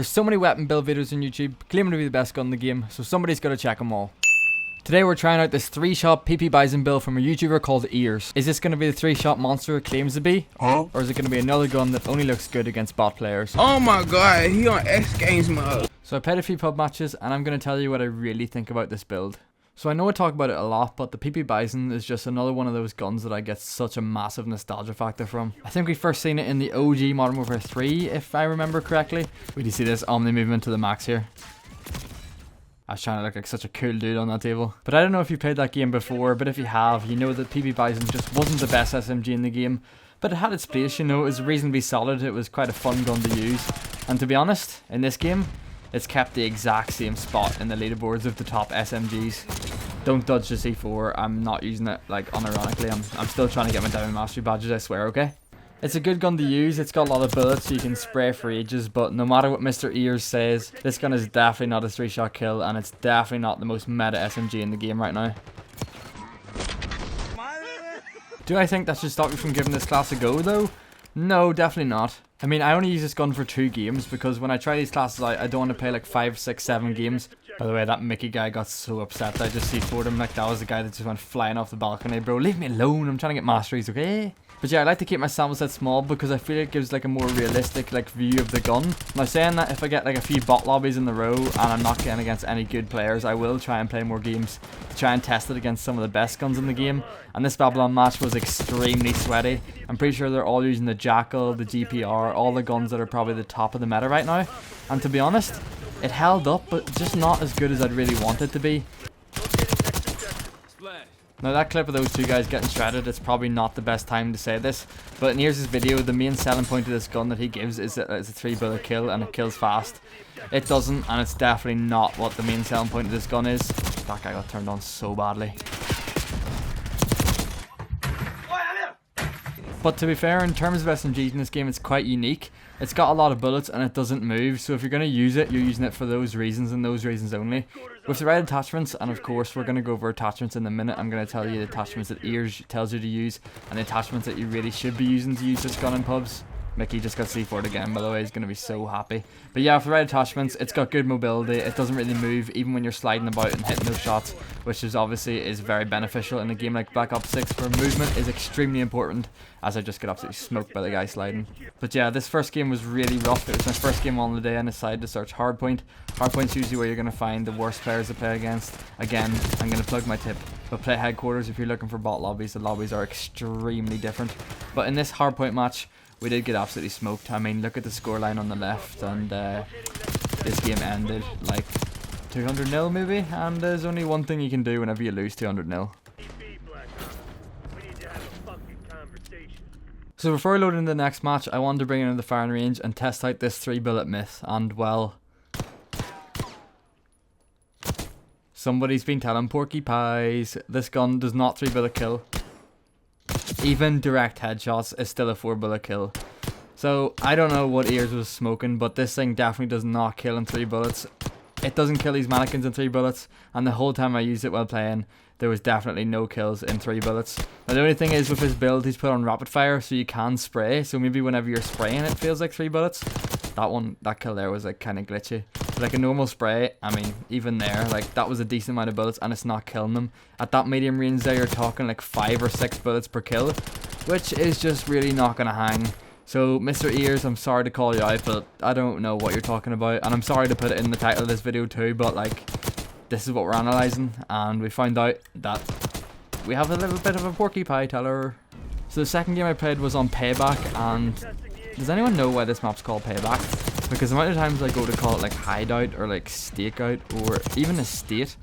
There's so many weapon build videos on YouTube claiming to be the best gun in the game, so somebody's got to check them all. Today we're trying out this 3-shot PP Bizon build from a YouTuber called Ears. Is this going to be the 3-shot monster it claims to be? Or is it going to be another gun that only looks good against bot players? Oh my god, he on X Games mode. So I played a few pub matches and I'm going to tell you what I really think about this build. So I know I talk about it a lot, but the PP Bizon is just another one of those guns that I get such a massive nostalgia factor from. I think we first seen it in the OG Modern Warfare 3, if I remember correctly. We do see this Omni movement to the max here. I was trying to look like such a cool dude on that table. But I don't know if you played that game before, but if you have, you know that PP Bizon just wasn't the best SMG in the game. But it had its place, you know, it was reasonably solid, it was quite a fun gun to use. And to be honest, in this game, it's kept the exact same spot in the leaderboards of the top SMGs. Don't dodge the C4, I'm not using it, like, unironically. I'm still trying to get my Diamond Mastery badges, I swear, okay? It's a good gun to use, it's got a lot of bullets so you can spray for ages, but no matter what Mr. Ears says, this gun is definitely not a 3-shot kill, and it's definitely not the most meta SMG in the game right now. Do I think that should stop you from giving this class a go though? No, definitely not. I mean, I only use this gun for 2 games, because when I try these classes out, I don't want to play like 5, 6, 7 games. By the way, that Mickey guy got so upset that I just C4'd him like that was the guy that just went flying off the balcony. Bro, leave me alone, I'm trying to get masteries, okay? But yeah, I like to keep my sample set small because I feel it gives like a more realistic like view of the gun. Now saying that, if I get like a few bot lobbies in the row and I'm not getting against any good players, I will try and play more games to try and test it against some of the best guns in the game. And this Babylon match was extremely sweaty. I'm pretty sure they're all using the Jackal, the GPR, all the guns that are probably the top of the meta right now. And to be honest, it held up, but just not as good as I'd really want it to be. Now that clip of those 2 guys getting shredded, it's probably not the best time to say this, but in Ears' video, the main selling point of this gun that he gives is that it's a 3-bullet kill and it kills fast. It doesn't, and it's definitely not what the main selling point of this gun is. That guy got turned on so badly. But to be fair, in terms of SMGs in this game, it's quite unique. It's got a lot of bullets and it doesn't move, so if you're going to use it, you're using it for those reasons and those reasons only. With the right attachments, and of course we're going to go over attachments in a minute, I'm going to tell you the attachments that Ears tells you to use, and the attachments that you really should be using to use this gun in pubs. Mickey just got C4'd again, by the way, he's going to be so happy. But yeah, for the right attachments, it's got good mobility, it doesn't really move even when you're sliding about and hitting those shots, which is obviously very beneficial in a game like Black Ops 6, where movement is extremely important, as I just get absolutely smoked by the guy sliding. But yeah, this first game was really rough. It was my first game on the day and I decided to search Hardpoint. Hardpoint's usually where you're going to find the worst players to play against. Again, I'm going to plug my tip, but play Headquarters if you're looking for bot lobbies. The lobbies are extremely different. But in this Hardpoint match, we did get absolutely smoked. I mean, look at the scoreline on the left, and this game ended like 200-0 maybe, and there's only one thing you can do whenever you lose 200-0. So before I load into the next match, I wanted to bring in the firing range and test out this 3-bullet myth, and well, somebody's been telling Porky Pies, this gun does not 3-bullet kill. Even direct headshots is still a 4-bullet kill. So I don't know what Ears was smoking, but this thing definitely does not kill in 3 bullets. It doesn't kill these mannequins in 3 bullets, and the whole time I used it while playing, there was definitely no kills in 3 bullets. Now the only thing is, with his build, he's put on rapid fire, so you can spray, so maybe whenever you're spraying it feels like 3 bullets. That kill there was like kind of glitchy. But like a normal spray, I mean, even there, like that was a decent amount of bullets and it's not killing them. At that medium range there, you're talking like 5 or 6 bullets per kill, which is just really not gonna hang. So Mr. Ears, I'm sorry to call you out, but I don't know what you're talking about, and I'm sorry to put it in the title of this video too, but like, this is what we're analysing, and we found out that we have a little bit of a Porky Pie teller. So the second game I played was on Payback, and does anyone know why this map's called Payback? Because the amount of times I go to call it like Hideout or like Stakeout or even Estate,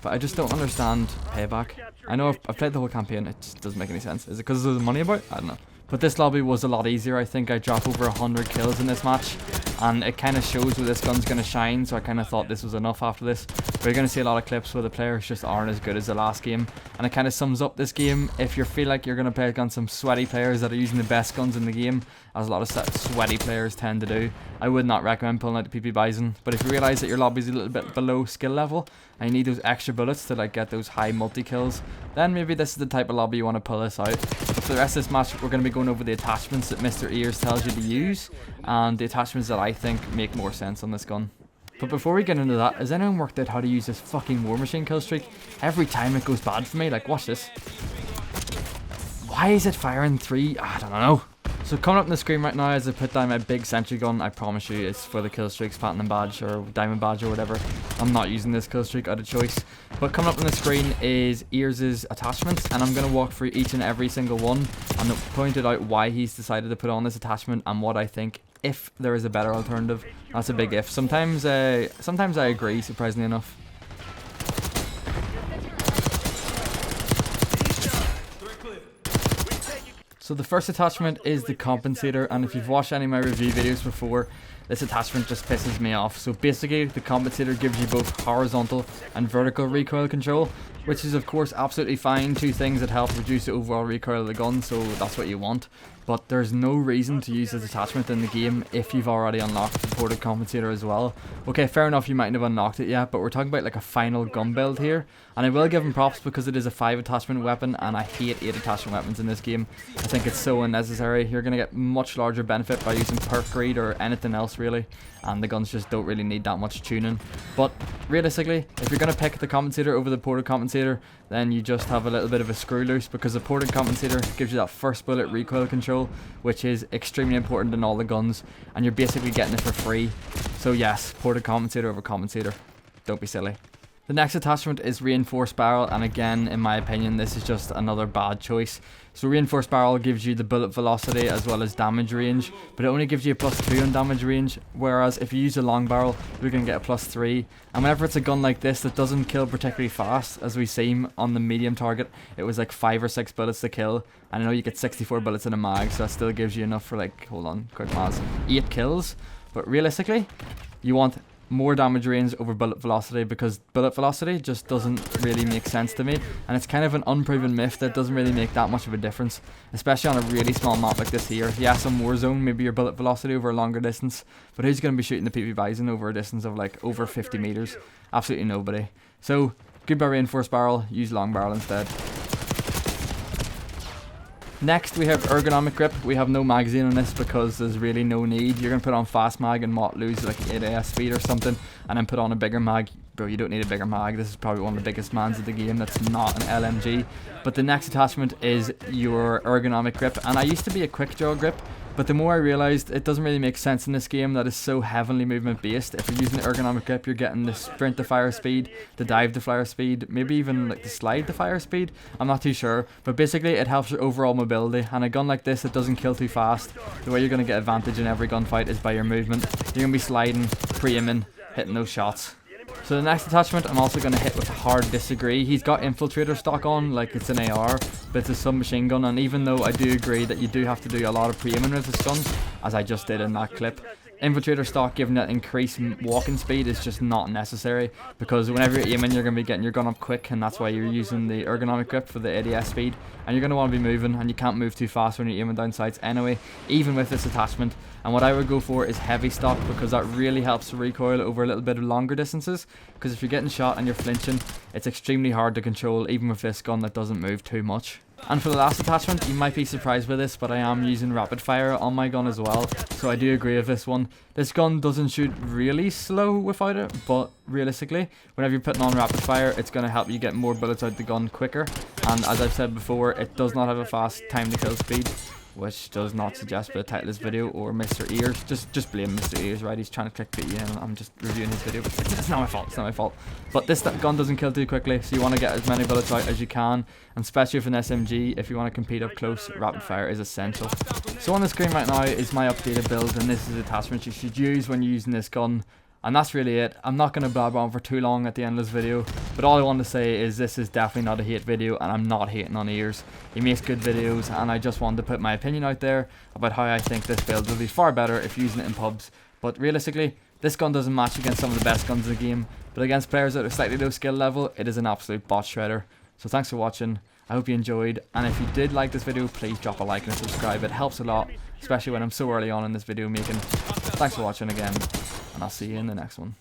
but I just don't understand Payback. I know I've played the whole campaign, it just doesn't make any sense. Is it because there's money about? I don't know. But this lobby was a lot easier. I think I dropped over 100 kills in this match, and it kind of shows where this gun's going to shine, so I kind of thought this was enough after this. But you're going to see a lot of clips where the players just aren't as good as the last game, and it kind of sums up this game. If you feel like you're going to play against some sweaty players that are using the best guns in the game, as a lot of sweaty players tend to do, I would not recommend pulling out the PP Bizon. But if you realise that your lobby's a little bit below skill level, and you need those extra bullets to like get those high multi-kills, then maybe this is the type of lobby you want to pull this out. But for the rest of this match, we're going to be going over the attachments that Mr. Ears tells you to use, and the attachments that I think make more sense on this gun. But before we get into that, has anyone worked out how to use this fucking War Machine kill streak? Every time it goes bad for me. Like, watch this. Why is it firing 3? I don't know. So coming up on the screen right now as I put down my big sentry gun, I promise you it's for the kill streaks, platinum badge or diamond badge or whatever. I'm not using this kill streak out of choice. But coming up on the screen is Ears' attachments, and I'm going to walk through each and every single one and pointed out why he's decided to put on this attachment and what I think, if there is a better alternative. That's a big if. Sometimes I agree, surprisingly enough. So the first attachment is the compensator, and if you've watched any of my review videos before, this attachment just pisses me off. So basically the compensator gives you both horizontal and vertical recoil control, which is of course absolutely fine, two things that help reduce the overall recoil of the gun, so that's what you want. But there's no reason to use this attachment in the game if you've already unlocked the ported compensator as well. Okay, fair enough, you mightn't have unlocked it yet, but we're talking about like a final gun build here. And I will give him props because it is a 5 attachment weapon, and I hate 8 attachment weapons in this game. I think it's so unnecessary. You're going to get much larger benefit by using perk greed or anything else really, and the guns just don't really need that much tuning. But realistically, if you're going to pick the compensator over the ported compensator, then you just have a little bit of a screw loose, because the ported compensator gives you that first bullet recoil control, which is extremely important in all the guns, and you're basically getting it for free. So yes, ported compensator over compensator. Don't be silly. The next attachment is reinforced barrel, and again, in my opinion, this is just another bad choice. So reinforced barrel gives you the bullet velocity as well as damage range, but it only gives you a +2 on damage range, whereas if you use a long barrel, you're going to get a +3. And whenever it's a gun like this that doesn't kill particularly fast, as we seen on the medium target, it was like 5 or 6 bullets to kill. And I know you get 64 bullets in a mag, so that still gives you enough for, like, hold on, quick maths, 8 kills. But realistically, you want more damage range over bullet velocity, because bullet velocity just doesn't really make sense to me, and it's kind of an unproven myth that doesn't really make that much of a difference, especially on a really small map like this here. Yes, on Warzone, maybe your bullet velocity over a longer distance, but who's going to be shooting the PP-19 over a distance of like over 50 meters? Absolutely nobody. So goodbye reinforced barrel, use long barrel instead. Next we have ergonomic grip. We have no magazine on this because there's really no need. You're going to put on fast mag and not lose like 8 AS speed or something, and then put on a bigger mag. Bro, you don't need a bigger mag. This is probably one of the biggest mans of the game that's not an LMG. But the next attachment is your ergonomic grip, and I used to be a quick draw grip, but the more I realised it doesn't really make sense in this game that is so heavily movement based. If you're using the ergonomic grip, you're getting the sprint to fire speed, the dive to fire speed, maybe even like the slide to fire speed. I'm not too sure, but basically it helps your overall mobility, and a gun like this that doesn't kill too fast, the way you're going to get advantage in every gunfight is by your movement. You're going to be sliding, pre-aiming, hitting those shots. So the next attachment I'm also going to hit with hard disagree. He's got infiltrator stock on like it's an AR, but it's a submachine gun, and even though I do agree that you do have to do a lot of pre-aiming with this gun, as I just did in that clip, infiltrator stock, given that increased walking speed, is just not necessary, because whenever you're aiming you're going to be getting your gun up quick, and that's why you're using the ergonomic grip for the ADS speed, and you're going to want to be moving, and you can't move too fast when you're aiming down sights anyway, even with this attachment. And what I would go for is heavy stock, because that really helps the recoil over a little bit of longer distances, because if you're getting shot and you're flinching, it's extremely hard to control even with this gun that doesn't move too much. And for the last attachment, you might be surprised by this, but I am using rapid fire on my gun as well, so I do agree with this one. This gun doesn't shoot really slow without it, but realistically, whenever you're putting on rapid fire, it's going to help you get more bullets out the gun quicker. And as I've said before, it does not have a fast time to kill speed, which does not suggest by the title of this video or Mr. Ears. Just blame Mr. Ears, right? He's trying to clickbait you, and I'm just reviewing his video. But it's not my fault. It's not my fault. But this gun doesn't kill too quickly, so you want to get as many bullets out as you can, and especially with an SMG, if you want to compete up close, rapid fire is essential. So on the screen right now is my updated build, and this is the attachment you should use when you're using this gun. And that's really it. I'm not going to blabber on for too long at the end of this video, but all I want to say is this is definitely not a hate video, and I'm not hating on Ears. He makes good videos, and I just wanted to put my opinion out there about how I think this build will be far better if using it in pubs. But realistically, this gun doesn't match against some of the best guns in the game, but against players at a slightly low skill level, it is an absolute bot shredder. So thanks for watching. I hope you enjoyed, and if you did like this video, please drop a like and subscribe. It helps a lot, especially when I'm so early on in this video making. Thanks for watching again, and I'll see you in the next one.